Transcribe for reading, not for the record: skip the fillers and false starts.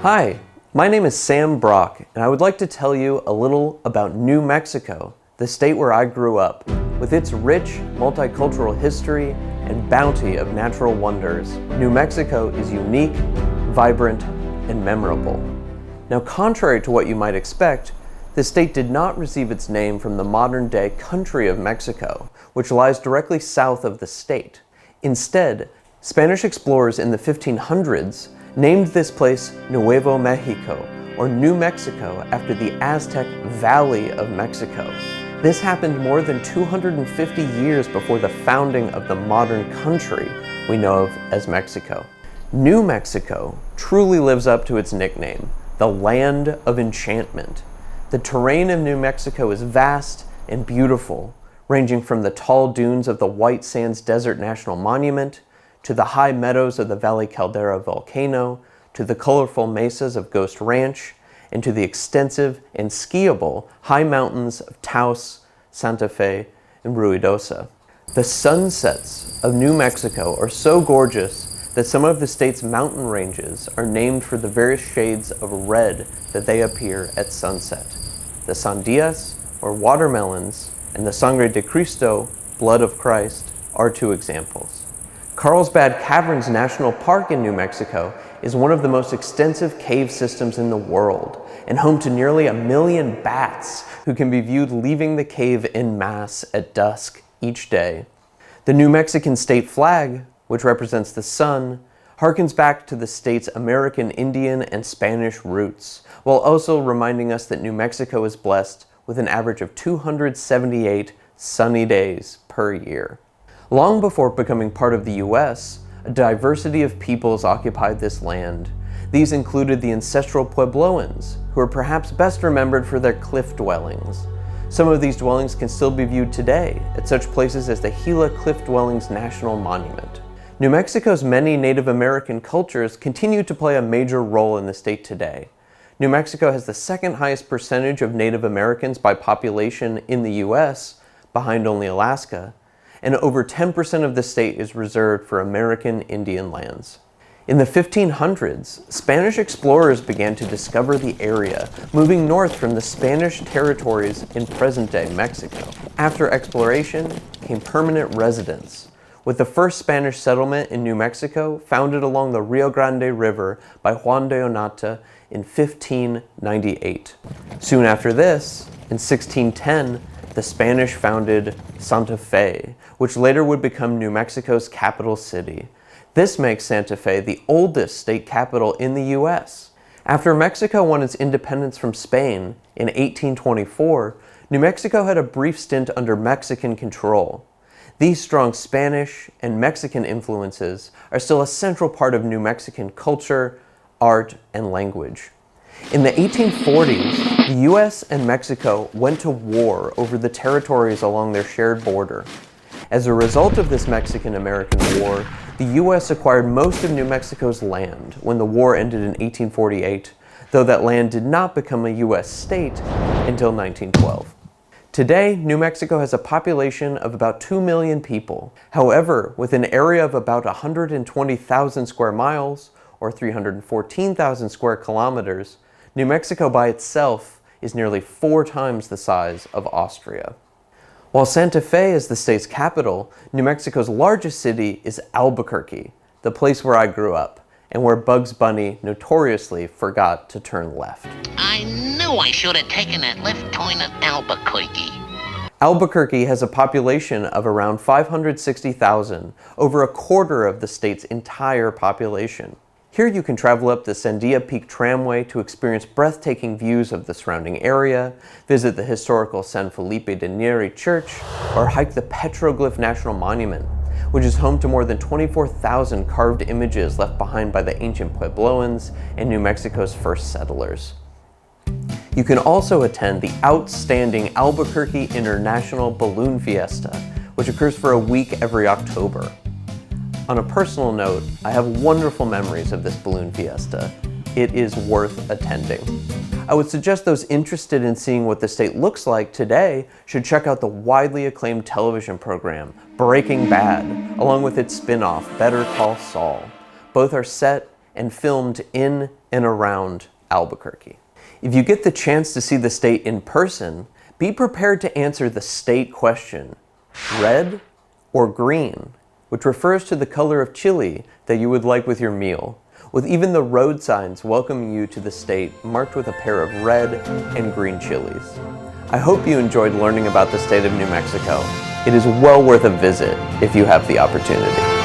Hi, my name is Sam Brock, and I would like to tell you a little about New Mexico, the state where I grew up, with its rich multicultural history and bounty of natural wonders. New Mexico is unique, vibrant, and memorable. Now, contrary to what you might expect, the state did not receive its name from the modern-day country of Mexico, which lies directly south of the state. Instead, Spanish explorers in the 1500s named this place Nuevo Mexico, or New Mexico, after the Aztec Valley of Mexico. This happened more than 250 years before the founding of the modern country we know of as Mexico. New Mexico truly lives up to its nickname, the Land of Enchantment. The terrain of New Mexico is vast and beautiful, ranging from the tall dunes of the White Sands Desert National Monument, to the high meadows of the Valle Caldera volcano, to the colorful mesas of Ghost Ranch, and to the extensive and skiable high mountains of Taos, Santa Fe, and Ruidosa. The sunsets of New Mexico are so gorgeous that some of the state's mountain ranges are named for the various shades of red that they appear at sunset. The sandias, or watermelons, and the Sangre de Cristo, blood of Christ, are two examples. Carlsbad Caverns National Park in New Mexico is one of the most extensive cave systems in the world, and home to nearly 1 million bats who can be viewed leaving the cave en masse at dusk each day. The New Mexican state flag, which represents the sun, harkens back to the state's American Indian and Spanish roots, while also reminding us that New Mexico is blessed with an average of 278 sunny days per year. Long before becoming part of the U.S., a diversity of peoples occupied this land. These included the ancestral Puebloans, who are perhaps best remembered for their cliff dwellings. Some of these dwellings can still be viewed today at such places as the Gila Cliff Dwellings National Monument. New Mexico's many Native American cultures continue to play a major role in the state today. New Mexico has the second highest percentage of Native Americans by population in the U.S., behind only Alaska, and over 10% of the state is reserved for American Indian lands. In the 1500s, Spanish explorers began to discover the area, moving north from the Spanish territories in present-day Mexico. After exploration came permanent residence, with the first Spanish settlement in New Mexico founded along the Rio Grande River by Juan de Onata in 1598. Soon after this, in 1610, the Spanish founded Santa Fe, which later would become New Mexico's capital city. This makes Santa Fe the oldest state capital in the U.S. After Mexico won its independence from Spain in 1824, New Mexico had a brief stint under Mexican control. These strong Spanish and Mexican influences are still a central part of New Mexican culture, art, and language. In the 1840s, the U.S. and Mexico went to war over the territories along their shared border. As a result of this Mexican-American war, the U.S. acquired most of New Mexico's land when the war ended in 1848, though that land did not become a U.S. state until 1912. Today, New Mexico has a population of about 2 million people. However, with an area of about 120,000 square miles, or 314,000 square kilometers, New Mexico by itself is nearly 4 times the size of Austria. While Santa Fe is the state's capital, New Mexico's largest city is Albuquerque, the place where I grew up, and where Bugs Bunny notoriously forgot to turn left. I knew I should have taken that left turn at Albuquerque. Albuquerque has a population of around 560,000, over a quarter of the state's entire population. Here you can travel up the Sandia Peak Tramway to experience breathtaking views of the surrounding area, visit the historical San Felipe de Neri Church, or hike the Petroglyph National Monument, which is home to more than 24,000 carved images left behind by the ancient Puebloans and New Mexico's first settlers. You can also attend the outstanding Albuquerque International Balloon Fiesta, which occurs for a week every October. On a personal note, I have wonderful memories of this balloon fiesta. It is worth attending. I would suggest those interested in seeing what the state looks like today should check out the widely acclaimed television program, Breaking Bad, along with its spin-off, Better Call Saul. Both are set and filmed in and around Albuquerque. If you get the chance to see the state in person, be prepared to answer the state question, red or green, which refers to the color of chili that you would like with your meal, with even the road signs welcoming you to the state marked with a pair of red and green chilies. I hope you enjoyed learning about the state of New Mexico. It is well worth a visit if you have the opportunity.